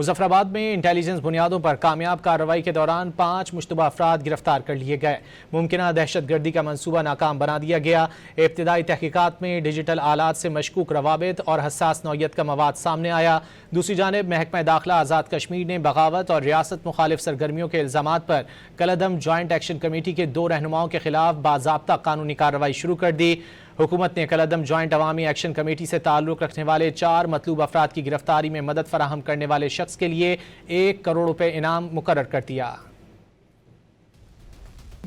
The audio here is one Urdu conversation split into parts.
مظفرآباد میں انٹیلیجنس بنیادوں پر کامیاب کارروائی کے دوران 5 مشتبہ افراد گرفتار کر لیے گئے۔ ممکنہ دہشت گردی کا منصوبہ ناکام بنا دیا گیا۔ ابتدائی تحقیقات میں ڈیجیٹل آلات سے مشکوک روابط اور حساس نوعیت کا مواد سامنے آیا۔ دوسری جانب محکمہ داخلہ آزاد کشمیر نے بغاوت اور ریاست مخالف سرگرمیوں کے الزامات پر کالعدم جوائنٹ ایکشن کمیٹی کے 2 رہنماؤں کے خلاف باضابطہ قانونی کارروائی شروع کر دی۔ حکومت نے کالعدم جوائنٹ عوامی ایکشن کمیٹی سے تعلق رکھنے والے 4 مطلوب افراد کی گرفتاری میں مدد فراہم کرنے والے شخص کے لیے 1 کروڑ روپے انعام مقرر کر دیا۔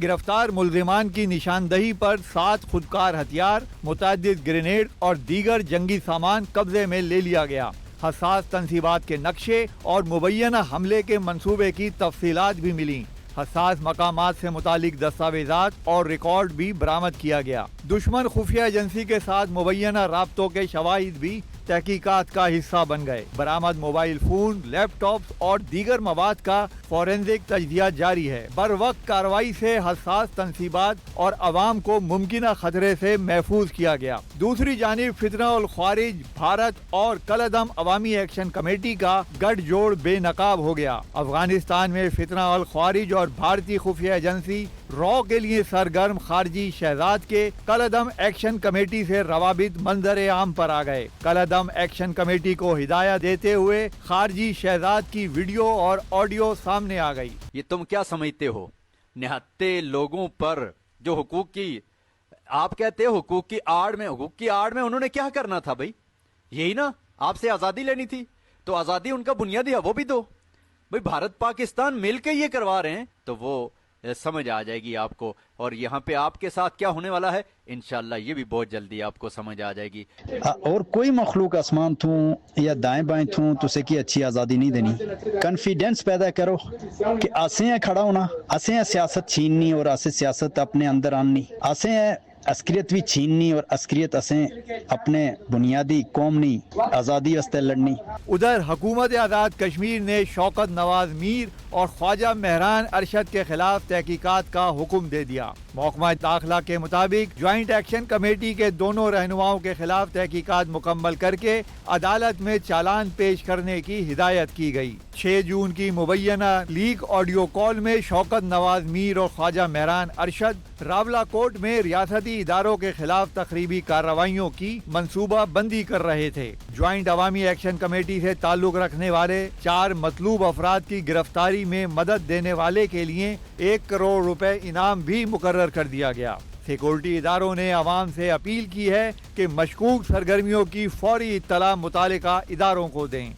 گرفتار ملزمان کی نشاندہی پر 7 خودکار ہتھیار، متعدد گرینیڈ اور دیگر جنگی سامان قبضے میں لے لیا گیا۔ حساس تنصیبات کے نقشے اور مبینہ حملے کے منصوبے کی تفصیلات بھی ملیں۔ حساس مقامات سے متعلق دستاویزات اور ریکارڈ بھی برآمد کیا گیا۔ دشمن خفیہ ایجنسی کے ساتھ مبینہ رابطوں کے شواہد بھی تحقیقات کا حصہ بن گئے۔ برآمد موبائل فون، لیپ ٹاپس اور دیگر مواد کا فورینزک تجزیہ جاری ہے۔ بروقت کارروائی سے حساس تنصیبات اور عوام کو ممکنہ خطرے سے محفوظ کیا گیا۔ دوسری جانب فتنہ الخوارج بھارت اور کالعدم عوامی ایکشن کمیٹی کا گٹھ جوڑ بے نقاب ہو گیا۔ افغانستان میں فتنہ الخوارج اور بھارتی خفیہ ایجنسی رو کے لیے سرگرم خارجی شہزاد کے کالعدم ایکشن کمیٹی سے روابط منظر عام پر آ گئے۔ کالعدم ایکشن کمیٹی کو ہدایت دیتے ہوئے خارجی شہزاد کی ویڈیو اور آڈیو سامنے آ گئی۔ یہ تم کیا سمجھتے ہو؟ نہتے لوگوں پر جو حقوق کی آپ کہتے ہیں حقوق کی آڑ میں انہوں نے کیا کرنا تھا بھائی؟ یہی نا، آپ سے آزادی لینی تھی تو آزادی ان کا بنیادی ہے، وہ بھی دو بھائی۔ بھارت پاکستان مل کے یہ کروا رہے ہیں تو وہ سمجھ آ جائے گی آپ کو، اور یہاں پہ آپ کے ساتھ کیا ہونے والا ہے انشاءاللہ یہ بھی بہت جلدی آپ کو سمجھ آ جائے گی۔ اور کوئی مخلوق آسمان تھوں یا دائیں بائیں تھوں تو اسے کی اچھی آزادی نہیں دینی۔ کنفیڈنس پیدا کرو کہ آسے ہیں کھڑا ہونا، آسے ہیں سیاست چھیننی اور آسے سیاست اپنے اندر آنی، آسے ہیں عسکریت بھی چھیننی اور عسکریت اسیں اپنے بنیادی قوم نہیں آزادی واسطے لڑنی۔ ادھر حکومت آزاد کشمیر نے شوکت نواز میر اور خواجہ مہران ارشد کے خلاف تحقیقات کا حکم دے دیا۔ محکمہ داخلہ کے مطابق جوائنٹ ایکشن کمیٹی کے دونوں رہنماؤں کے خلاف تحقیقات مکمل کر کے عدالت میں چالان پیش کرنے کی ہدایت کی گئی۔ 6 جون کی مبینہ لیک آڈیو کال میں شوکت نواز میر اور خواجہ مہران ارشد راولہ کوٹ میں ریاستی اداروں کے خلاف تخریبی کارروائیوں کی منصوبہ بندی کر رہے تھے۔ جوائنٹ عوامی ایکشن کمیٹی سے تعلق رکھنے والے 4 مطلوب افراد کی گرفتاری میں مدد دینے والے کے لیے 1 کروڑ روپے انعام بھی مقرر کر دیا گیا۔ سیکورٹی اداروں نے عوام سے اپیل کی ہے کہ مشکوک سرگرمیوں کی فوری اطلاع متعلقہ اداروں کو دیں۔